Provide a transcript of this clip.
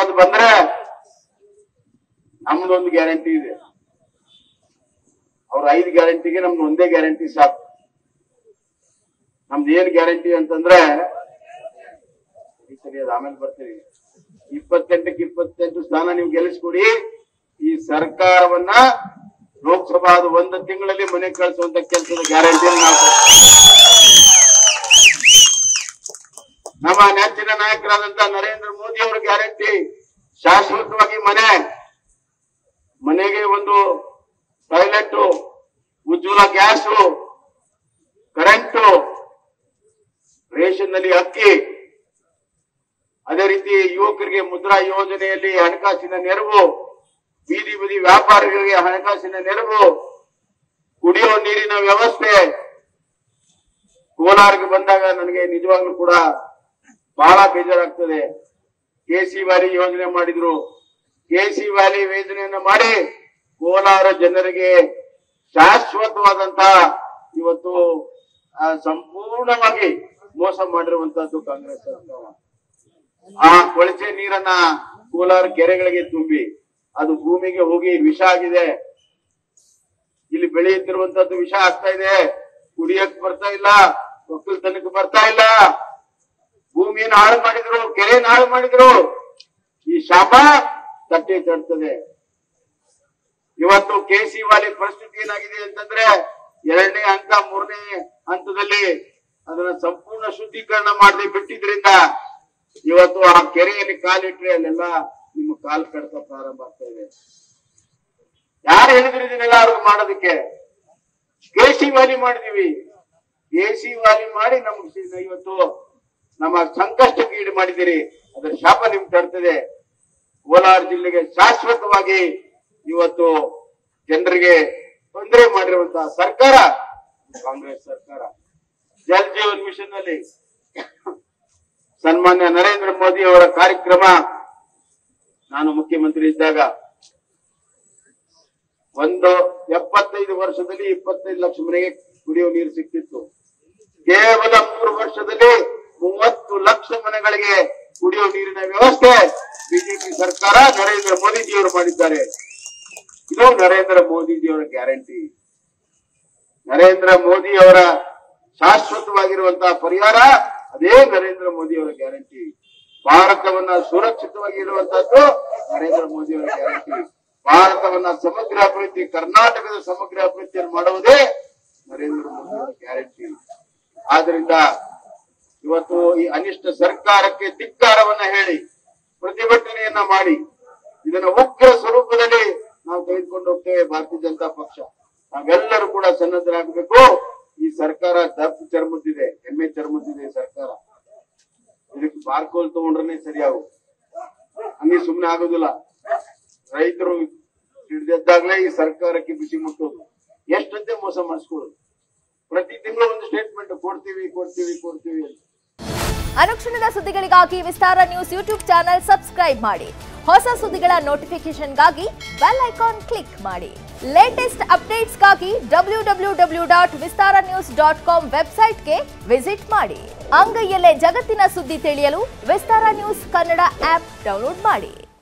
ಅಂತ ಬಂದ್ರೆ ನಮ್ದೊಂದು ಗ್ಯಾರಂಟಿ ಇದೆ. ಅವ್ರ 5 ಗ್ಯಾರಂಟಿಗೆ ನಮ್ದು ಒಂದೇ ಗ್ಯಾರಂಟಿ ಸಾಕು. ನಮ್ದು ಏನ್ ಗ್ಯಾರಂಟಿ ಅಂತಂದ್ರೆ ಸರಿ ಅದು ಆಮೇಲೆ ಬರ್ತೀವಿ. 28ಕ್ಕೆ 28 ಸ್ಥಾನ ನೀವು ಗೆಲ್ಲಿಸ್ಕೊಡಿ. ಈ ಸರ್ಕಾರವನ್ನ ಲೋಕಸಭಾದ 1 ತಿಂಗಳಲ್ಲಿ ಮನೆ ಕಳಿಸುವಂತ ಕೆಲಸದ ಗ್ಯಾರಂಟಿ ನಾವು ನಮ್ಮ ನೆಚ್ಚಿನ ನಾಯಕರಾದಂತ ನರೇಂದ್ರ ಮೋದಿ ಅವರ ಗ್ಯಾರಂಟಿ ಶಾಶ್ವತವಾಗಿ ಮನೆಗೆ ಒಂದು ಟಾಯ್ಲೆಟ್, ಉಜ್ವಲ ಗ್ಯಾಸು, ಕರೆಂಟು, ರೇಷನ್ ನಲ್ಲಿ ಅಕ್ಕಿ, ಅದೇ ರೀತಿ ಯುವಕರಿಗೆ ಮುದ್ರಾ ಯೋಜನೆಯಲ್ಲಿ ಹಣಕಾಸಿನ ನೆರವು, ಬೀದಿ ಬದಿ ವ್ಯಾಪಾರಿಗಳಿಗೆ ಹಣಕಾಸಿನ ನೆರವು, ಕುಡಿಯುವ ನೀರಿನ ವ್ಯವಸ್ಥೆ. ಕೋಲಾರಕ್ಕೆ ಬಂದಾಗ ನನಗೆ ನಿಜವಾಗ್ಲೂ ಕೂಡ ಬಹಳ ಬೇಜಾರಾಗ್ತದೆ. ಕೆಸಿ ವ್ಯಾಲಿ ಯೋಜನೆ ಮಾಡಿದ್ರು. ಕೆಸಿ ವ್ಯಾಲಿ ಯೋಜನೆಯನ್ನ ಮಾಡಿ ಕೋಲಾರ ಜನರಿಗೆ ಶಾಶ್ವತವಾದಂತ ಇವತ್ತು ಸಂಪೂರ್ಣವಾಗಿ ಮೋಸ ಮಾಡಿರುವಂತದ್ದು ಕಾಂಗ್ರೆಸ್ ಸರ್ಕಾರ. ಆ ಕೊಳಚೆ ನೀರನ್ನ ಕೋಲಾರ ಕೆರೆಗಳಿಗೆ ತುಂಬಿ ಅದು ಭೂಮಿಗೆ ಹೋಗಿ ವಿಷ ಆಗಿದೆ. ಇಲ್ಲಿ ಬೆಳೆಯುತ್ತಿರುವಂತದ್ದು ವಿಷ ಆಗ್ತಾ ಇದೆ. ಕುಡಿಯಕ್ ಬರ್ತಾ ಇಲ್ಲ, ಒಕ್ಕಲ್ತನಕ್ಕೆ ಬರ್ತಾ ಇಲ್ಲ. ಭೂಮಿಯನ್ನು ಹಾಳು ಮಾಡಿದ್ರು, ಕೆರೆಯನ್ನು ಹಾಳು ಮಾಡಿದ್ರು. ಈ ಶಾಪ ತಟ್ಟೆ ತಡ್ತದೆ. ಇವತ್ತು ಕೆಸಿ ವ್ಯಾಲಿ ಪರಿಸ್ಥಿತಿ ಏನಾಗಿದೆ ಅಂತಂದ್ರೆ 2ನೇ ಹಂತ 3ನೇ ಹಂತದಲ್ಲಿ ಅದನ್ನ ಸಂಪೂರ್ಣ ಶುದ್ಧೀಕರಣ ಮಾಡದೆ ಬಿಟ್ಟಿದ್ರಿಂದ ಇವತ್ತು ಆ ಕೆರೆಯಲ್ಲಿ ಕಾಲಿಟ್ರೆ ಅಲ್ಲೆಲ್ಲ ನಿಮ್ಮ ಕಾಲ್ ಕಡ್ತ ಪ್ರಾರಂಭ ಆಗ್ತಾ ಇದೆ. ಯಾರು ಹೇಳಿದ್ರು ಇದನ್ನೆಲ್ಲ ಅವ್ರಿಗೆ ಮಾಡೋದಕ್ಕೆ? ಕೆಸಿ ವ್ಯಾಲಿ ಮಾಡಿದೀವಿ. ಕೆಸಿ ವ್ಯಾಲಿ ಮಾಡಿ ನಮ್ಗೆ ಇವತ್ತು ನಮ್ಮ ಸಂಕಷ್ಟಕ್ಕೆ ಈಡು ಮಾಡಿದಿರಿ. ಅದರ ಶಾಪ ನಿಮ್ಗೆ ತಡ್ತದೆ. ಕೋಲಾರ ಜಿಲ್ಲೆಗೆ ಶಾಶ್ವತವಾಗಿ ಇವತ್ತು ಜನರಿಗೆ ತೊಂದರೆ ಮಾಡಿರುವಂತಹ ಸರ್ಕಾರ ಕಾಂಗ್ರೆಸ್ ಸರ್ಕಾರ. ಜಲ್ ಜೀವನ್ ಮಿಷನ್ ನಲ್ಲಿ ಸನ್ಮಾನ್ಯ ನರೇಂದ್ರ ಮೋದಿ ಅವರ ಕಾರ್ಯಕ್ರಮ, ನಾನು ಮುಖ್ಯಮಂತ್ರಿ ಇದ್ದಾಗ 75 ವರ್ಷದಲ್ಲಿ 25 ಲಕ್ಷ ಮನೆಗೆ ಕುಡಿಯುವ ನೀರು ಸಿಕ್ತಿತ್ತು. ಕೇವಲ 3 ವರ್ಷದಲ್ಲಿ 30 ಲಕ್ಷ ಮನೆಗಳಿಗೆ ಕುಡಿಯುವ ನೀರಿನ ವ್ಯವಸ್ಥೆ ಬಿಜೆಪಿ ಸರ್ಕಾರ ನರೇಂದ್ರ ಮೋದಿಜಿಯವರು ಮಾಡಿದ್ದಾರೆ. ಇದು ನರೇಂದ್ರ ಮೋದಿಜಿಯವರ ಗ್ಯಾರಂಟಿ. ನರೇಂದ್ರ ಮೋದಿ ಅವರ ಶಾಶ್ವತವಾಗಿರುವಂತಹ ಪರಿಹಾರ ಅದೇ ನರೇಂದ್ರ ಮೋದಿ ಅವರ ಗ್ಯಾರಂಟಿ. ಭಾರತವನ್ನ ಸುರಕ್ಷಿತವಾಗಿ ಇರುವಂತಹದ್ದು ನರೇಂದ್ರ ಮೋದಿ ಅವರ ಗ್ಯಾರಂಟಿ. ಭಾರತವನ್ನ ಸಮಗ್ರ ಅಭಿವೃದ್ಧಿ, ಕರ್ನಾಟಕದ ಸಮಗ್ರ ಅಭಿವೃದ್ಧಿಯನ್ನು ಮಾಡುವುದೇ ನರೇಂದ್ರ ಮೋದಿ ಅವರ ಗ್ಯಾರಂಟಿ. ಆದ್ರಿಂದ ಇವತ್ತು ಈ ಅನಿಷ್ಟ ಸರ್ಕಾರಕ್ಕೆ ಧಿಕ್ಕಾರವನ್ನ ಹೇಳಿ ಪ್ರತಿಭಟನೆಯನ್ನ ಮಾಡಿ ಇದನ್ನ ಉಗ್ರ ಸ್ವರೂಪದಲ್ಲಿ ನಾವು ತೆಗೆದುಕೊಂಡು ಹೋಗ್ತೇವೆ. ಭಾರತೀಯ ಜನತಾ ಪಕ್ಷ ನಾವೆಲ್ಲರೂ ಕೂಡ ಸನ್ನದ್ಧರಾಗಬೇಕು. ಈ ಸರ್ಕಾರ ದರ್ಪ ಚರ್ಮದಿದೆ, ಎಮ್ಮೆ ಚರ್ಮದಿದೆ ಸರ್ಕಾರ. ಇದಕ್ಕೆ ಬಾರ್ಕೋಲ್ ತಗೊಂಡ್ರೆ ಸರಿಯಾಗು, ಹಂಗೆ ಸುಮ್ನೆ ಆಗೋದಿಲ್ಲ. ರೈತರು ಹಿಡಿದಾಗ್ಲೇ ಈ ಸರ್ಕಾರಕ್ಕೆ ಬಿಸಿ ಮುಟ್ಟೋದು, ಎಷ್ಟಂತೆ ಮೋಸ ಮಾಡಿಸ್ಕೊಳ್ಳೋದು. ಪ್ರತಿ ತಿಂಗಳು ಒಂದು ಸ್ಟೇಟ್ಮೆಂಟ್ ಕೊಡ್ತೀವಿ ಅಂತ. ಅನುಕ್ಷಣದ ಸುದ್ದಿಗಳಿಗಾಗಿ ವಿಸ್ತಾರ ನ್ಯೂಸ್ ಯೂಟ್ಯೂಬ್ ಚಾನೆಲ್ ಸಬ್ಸ್ಕ್ರೈಬ್ ಮಾಡಿ. ಹೊಸ ಸುದ್ದಿಗಳ ನೋಟಿಫಿಕೇಶನ್ಗಾಗಿ ಬೆಲ್ ಐಕಾನ್ ಕ್ಲಿಕ್ ಮಾಡಿ. ಲೇಟೆಸ್ಟ್ ಅಪ್ಡೇಟ್ಸ್ಗಾಗಿ www.vistaranews.com ವೆಬ್ಸೈಟ್ಗೆ ವಿಸಿಟ್ ಮಾಡಿ. ಅಂಗೈಯಲ್ಲೇ ಜಗತ್ತಿನ ಸುದ್ದಿ ತಿಳಿಯಲು ವಿಸ್ತಾರ ನ್ಯೂಸ್ ಕನ್ನಡ ಆಪ್ ಡೌನ್ಲೋಡ್ ಮಾಡಿ.